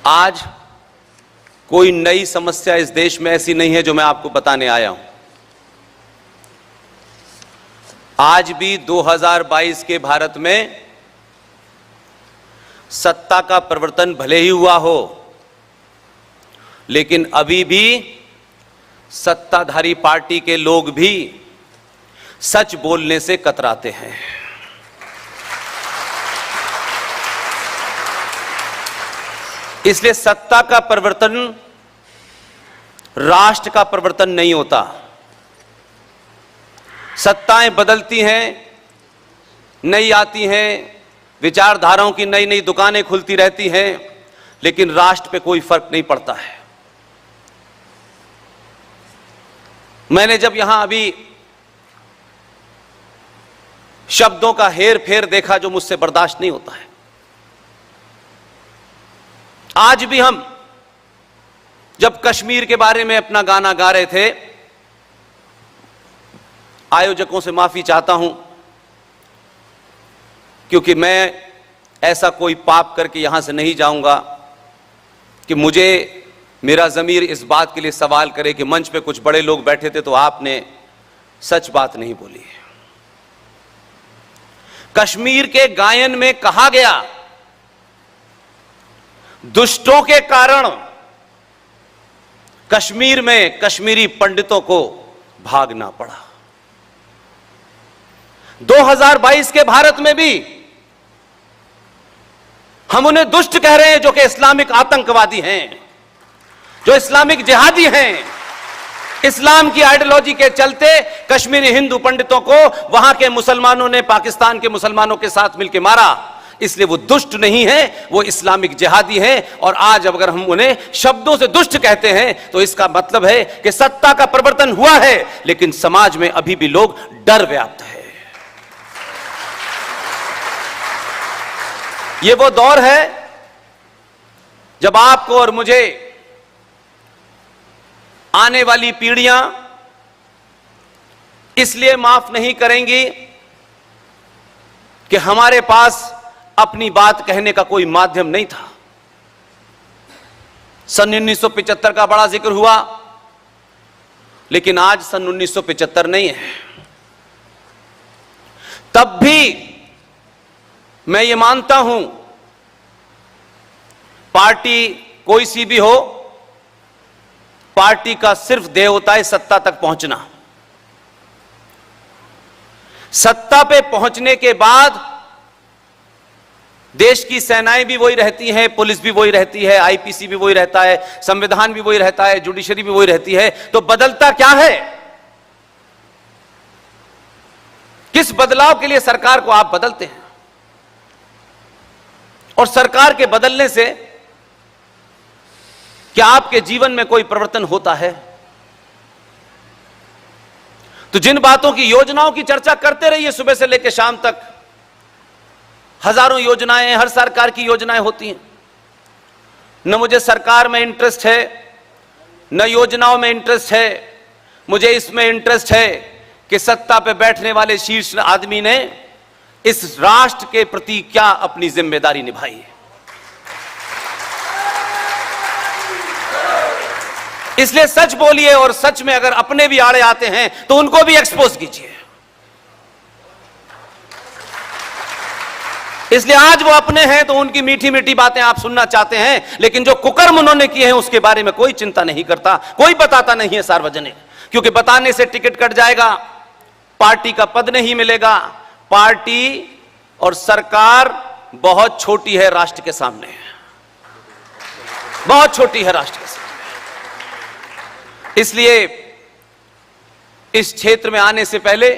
आज कोई नई समस्या इस देश में ऐसी नहीं है जो मैं आपको बताने आया हूं। आज भी 2022 के भारत में सत्ता का परिवर्तन भले ही हुआ हो, लेकिन अभी भी सत्ताधारी पार्टी के लोग भी सच बोलने से कतराते हैं। इसलिए सत्ता का परिवर्तन राष्ट्र का परिवर्तन नहीं होता। सत्ताएं बदलती हैं, नई आती हैं, विचारधाराओं की नई नई दुकानें खुलती रहती हैं, लेकिन राष्ट्र पे कोई फर्क नहीं पड़ता है। मैंने जब यहां अभी शब्दों का हेर फेर देखा जो मुझसे बर्दाश्त नहीं होता है। आज भी हम जब कश्मीर के बारे में अपना गाना गा रहे थे, आयोजकों से माफी चाहता हूं, क्योंकि मैं ऐसा कोई पाप करके यहां से नहीं जाऊंगा कि मुझे मेरा ज़मीर इस बात के लिए सवाल करे कि मंच पे कुछ बड़े लोग बैठे थे तो आपने सच बात नहीं बोली। कश्मीर के गायन में कहा गया, दुष्टों के कारण कश्मीर में कश्मीरी पंडितों को भागना पड़ा। 2022 के भारत में भी हम उन्हें दुष्ट कह रहे हैं जो कि इस्लामिक आतंकवादी हैं, जो इस्लामिक जिहादी हैं। इस्लाम की आइडियोलॉजी के चलते कश्मीरी हिंदू पंडितों को वहां के मुसलमानों ने पाकिस्तान के मुसलमानों के साथ मिलकर मारा। इसलिए वो दुष्ट नहीं है, वो इस्लामिक जिहादी हैं। और आज अगर हम उन्हें शब्दों से दुष्ट कहते हैं तो इसका मतलब है कि सत्ता का परिवर्तन हुआ है, लेकिन समाज में अभी भी लोग डर व्याप्त है। ये वो दौर है जब आपको और मुझे आने वाली पीढ़ियां इसलिए माफ नहीं करेंगी कि हमारे पास अपनी बात कहने का कोई माध्यम नहीं था। सन 1975 का बड़ा जिक्र हुआ, लेकिन आज सन 1975 नहीं है। तब भी मैं ये मानता हूं, पार्टी कोई सी भी हो, पार्टी का सिर्फ ध्येय होता है सत्ता तक पहुंचना। सत्ता पे पहुंचने के बाद देश की सेनाएं भी वही रहती हैं, पुलिस भी वही रहती है, आईपीसी भी वही रहता है, संविधान भी वही रहता है, जुडिशरी भी वही रहती है। तो बदलता क्या है? किस बदलाव के लिए सरकार को आप बदलते हैं? और सरकार के बदलने से क्या आपके जीवन में कोई परिवर्तन होता है? तो जिन बातों की, योजनाओं की चर्चा करते रहिए सुबह से लेकर शाम तक। हजारों योजनाएं, हर सरकार की योजनाएं होती हैं। न मुझे सरकार में इंटरेस्ट है, न योजनाओं में इंटरेस्ट है। मुझे इसमें इंटरेस्ट है कि सत्ता पे बैठने वाले शीर्ष आदमी ने इस राष्ट्र के प्रति क्या अपनी जिम्मेदारी निभाई है। इसलिए सच बोलिए, और सच में अगर अपने भी आड़े आते हैं तो उनको भी एक्सपोज कीजिए। इसलिए आज वो अपने हैं तो उनकी मीठी मीठी बातें आप सुनना चाहते हैं, लेकिन जो कुकर्म उन्होंने किए हैं उसके बारे में कोई चिंता नहीं करता, कोई बताता नहीं है सार्वजनिक। क्योंकि बताने से टिकट कट जाएगा, पार्टी का पद नहीं मिलेगा। पार्टी और सरकार बहुत छोटी है राष्ट्र के सामने, बहुत छोटी है राष्ट्र के सामने। इसलिए इस क्षेत्र में आने से पहले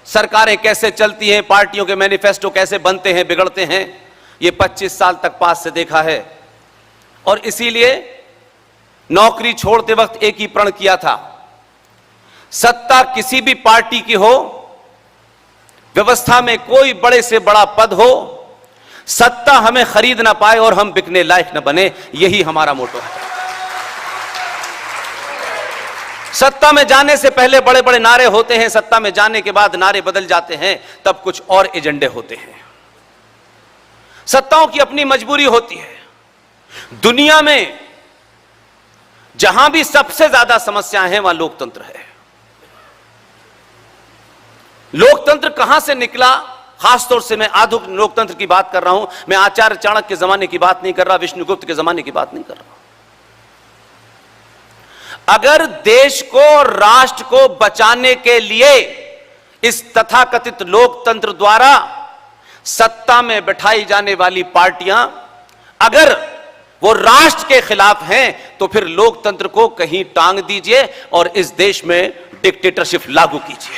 सरकारें कैसे चलती हैं, पार्टियों के मैनिफेस्टो कैसे बनते हैं, बिगड़ते हैं, ये 25 साल तक पास से देखा है। और इसीलिए नौकरी छोड़ते वक्त एक ही प्रण किया था, सत्ता किसी भी पार्टी की हो, व्यवस्था में कोई बड़े से बड़ा पद हो, सत्ता हमें खरीद ना पाए और हम बिकने लायक न बने। यही हमारा मोटो है। सत्ता में जाने से पहले बड़े बड़े नारे होते हैं, सत्ता में जाने के बाद नारे बदल जाते हैं, तब कुछ और एजेंडे होते हैं। सत्ताओं की अपनी मजबूरी होती है। दुनिया में जहां भी सबसे ज्यादा समस्याएं हैं वहां लोकतंत्र है। लोकतंत्र कहां से निकला, खासतौर से मैं आधुनिक लोकतंत्र की बात कर रहा हूं, मैं आचार्य चाणक्य के जमाने की बात नहीं कर रहा, विष्णुगुप्त के जमाने की बात नहीं कर रहा। अगर देश को, राष्ट्र को बचाने के लिए इस तथाकथित लोकतंत्र द्वारा सत्ता में बैठाई जाने वाली पार्टियां अगर वो राष्ट्र के खिलाफ हैं, तो फिर लोकतंत्र को कहीं टांग दीजिए और इस देश में डिक्टेटरशिप लागू कीजिए।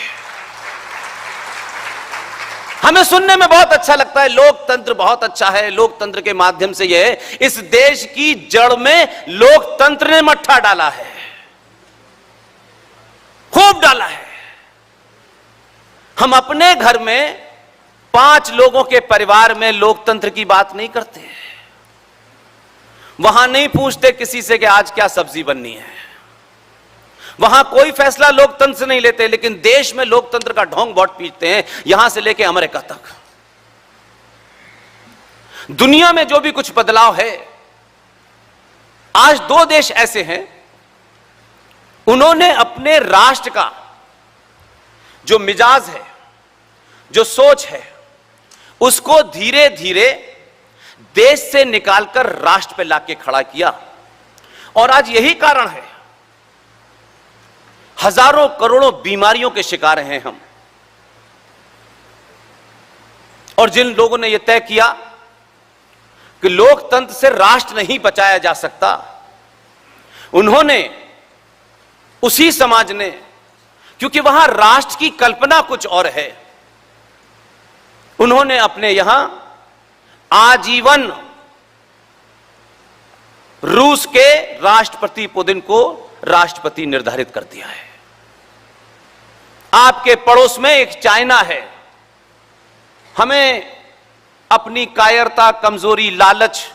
हमें सुनने में बहुत अच्छा लगता है, लोकतंत्र बहुत अच्छा है, लोकतंत्र के माध्यम से यह इस देश की जड़ में लोकतंत्र ने मट्ठा डाला है, खूब डाला है। हम अपने घर में 5 लोगों के परिवार में लोकतंत्र की बात नहीं करते, वहां नहीं पूछते किसी से कि आज क्या सब्जी बननी है, वहां कोई फैसला लोकतंत्र से नहीं लेते। लेकिन देश में लोकतंत्र का ढोंग बहुत पीटते हैं, यहां से लेकर अमेरिका तक। दुनिया में जो भी कुछ बदलाव है, आज 2 देश ऐसे हैं, उन्होंने अपने राष्ट्र का जो मिजाज है, जो सोच है, उसको धीरे धीरे देश से निकालकर राष्ट्र पे लाके खड़ा किया। और आज यही कारण है हजारों करोड़ों बीमारियों के शिकार हैं हम। और जिन लोगों ने यह तय किया कि लोकतंत्र से राष्ट्र नहीं बचाया जा सकता, उन्होंने, उसी समाज ने, क्योंकि वहां राष्ट्र की कल्पना कुछ और है, उन्होंने अपने यहां आजीवन रूस के राष्ट्रपति पुतिन को राष्ट्रपति निर्धारित कर दिया है। आपके पड़ोस में एक चाइना है। हमें अपनी कायरता, कमजोरी, लालच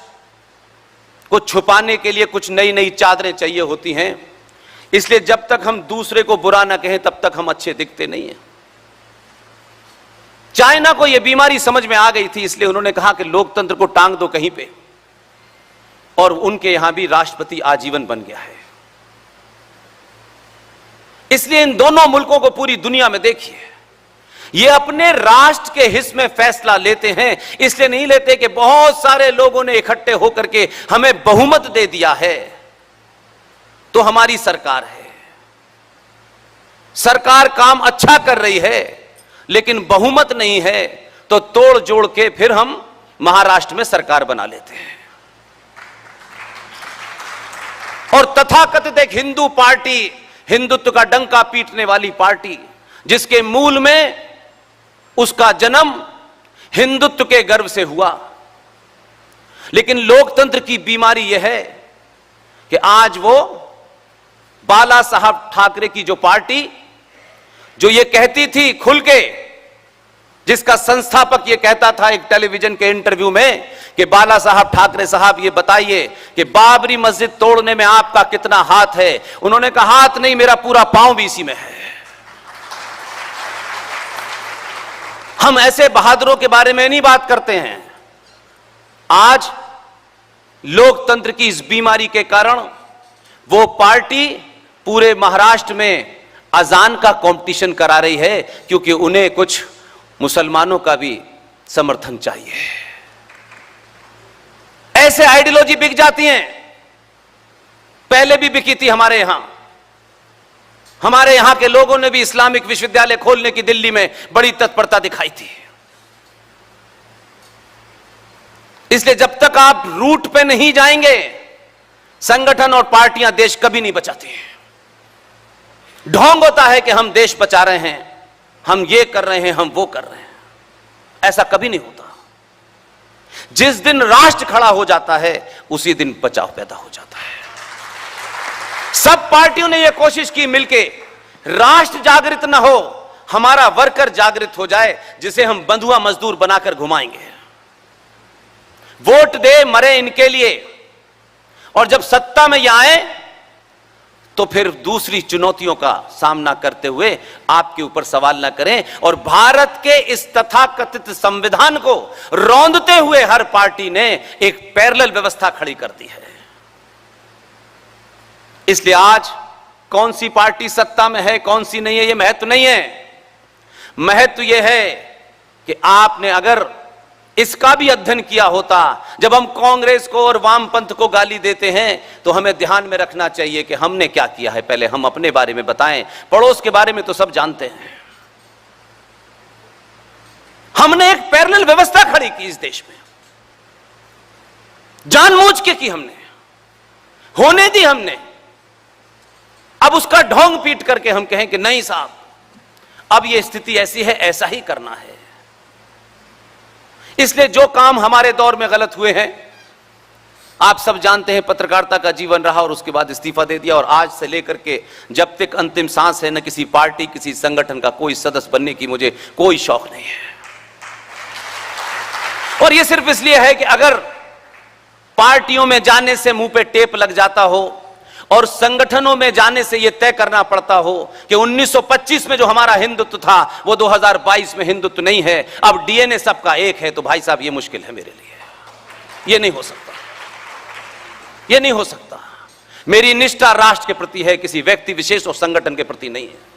को छुपाने के लिए कुछ नई नई चादरें चाहिए होती हैं, इसलिए जब तक हम दूसरे को बुरा ना कहें तब तक हम अच्छे दिखते नहीं हैं। चाइना को यह बीमारी समझ में आ गई थी, इसलिए उन्होंने कहा कि लोकतंत्र को टांग दो कहीं पे, और उनके यहां भी राष्ट्रपति आजीवन बन गया है। इसलिए इन दोनों मुल्कों को पूरी दुनिया में देखिए, ये अपने राष्ट्र के हित में फैसला लेते हैं। इसलिए नहीं लेते कि बहुत सारे लोगों ने इकट्ठे होकर के हमें बहुमत दे दिया है तो हमारी सरकार है, सरकार काम अच्छा कर रही है, लेकिन बहुमत नहीं है तो तोड़ जोड़ के फिर हम महाराष्ट्र में सरकार बना लेते हैं। और तथाकथित एक हिंदू पार्टी, हिंदुत्व का डंका पीटने वाली पार्टी, जिसके मूल में उसका जन्म हिंदुत्व के गर्व से हुआ। लेकिन लोकतंत्र की बीमारी यह है कि आज वो बाला साहब ठाकरे की जो पार्टी, जो ये कहती थी खुल के, जिसका संस्थापक ये कहता था एक टेलीविजन के इंटरव्यू में कि बाला साहब ठाकरे साहब ये बताइए कि बाबरी मस्जिद तोड़ने में आपका कितना हाथ है। उन्होंने कहा हाथ नहीं, मेरा पूरा पांव भी इसी में है। हम ऐसे बहादुरों के बारे में नहीं बात करते हैं। आज लोकतंत्र की इस बीमारी के कारण वो पार्टी पूरे महाराष्ट्र में अजान का कंपटीशन करा रही है, क्योंकि उन्हें कुछ मुसलमानों का भी समर्थन चाहिए। ऐसे आइडियोलॉजी बिक जाती हैं, पहले भी बिकी थी हमारे यहां। हमारे यहां के लोगों ने भी इस्लामिक विश्वविद्यालय खोलने की दिल्ली में बड़ी तत्परता दिखाई थी। इसलिए जब तक आप रूट पे नहीं जाएंगे, संगठन और पार्टियां देश कभी नहीं बचाती हैं। ढोंग होता है कि हम देश बचा रहे हैं, हम ये कर रहे हैं, हम वो कर रहे हैं। ऐसा कभी नहीं होता। जिस दिन राष्ट्र खड़ा हो जाता है उसी दिन बचाव पैदा हो जाता है। सब पार्टियों ने यह कोशिश की मिलके, राष्ट्र जागृत ना हो, हमारा वर्कर जागृत हो जाए, जिसे हम बंधुआ मजदूर बनाकर घुमाएंगे। वोट दे मरे इनके लिए, और जब सत्ता में ये आए तो फिर दूसरी चुनौतियों का सामना करते हुए आपके ऊपर सवाल ना करें। और भारत के इस तथाकथित संविधान को रौंदते हुए हर पार्टी ने एक पैरेलल व्यवस्था खड़ी कर दी है। इसलिए आज कौन सी पार्टी सत्ता में है, कौन सी नहीं है, यह महत्व नहीं है। महत्व यह है कि आपने अगर इसका भी अध्ययन किया होता, जब हम कांग्रेस को और वामपंथ को गाली देते हैं तो हमें ध्यान में रखना चाहिए कि हमने क्या किया है। पहले हम अपने बारे में बताएं, पड़ोस के बारे में तो सब जानते हैं। हमने एक पैरेलल व्यवस्था खड़ी की इस देश में, जानबूझ के की हमने, होने दी हमने। अब उसका ढोंग पीट करके हम कहें कि नहीं साहब, अब यह स्थिति ऐसी है, ऐसा ही करना है। इसलिए जो काम हमारे दौर में गलत हुए हैं, आप सब जानते हैं, पत्रकारिता का जीवन रहा और उसके बाद इस्तीफा दे दिया, और आज से लेकर के जब तक अंतिम सांस है, न किसी पार्टी, किसी संगठन का कोई सदस्य बनने की मुझे कोई शौक नहीं है। और यह सिर्फ इसलिए है कि अगर पार्टियों में जाने से मुंह पे टेप लग जाता हो और संगठनों में जाने से यह तय करना पड़ता हो कि 1925 में जो हमारा हिंदुत्व था वो 2022 में हिंदुत्व नहीं है, अब डीएनए सबका एक है, तो भाई साहब ये मुश्किल है मेरे लिए। ये नहीं हो सकता, ये नहीं हो सकता। मेरी निष्ठा राष्ट्र के प्रति है, किसी व्यक्ति विशेष और संगठन के प्रति नहीं है।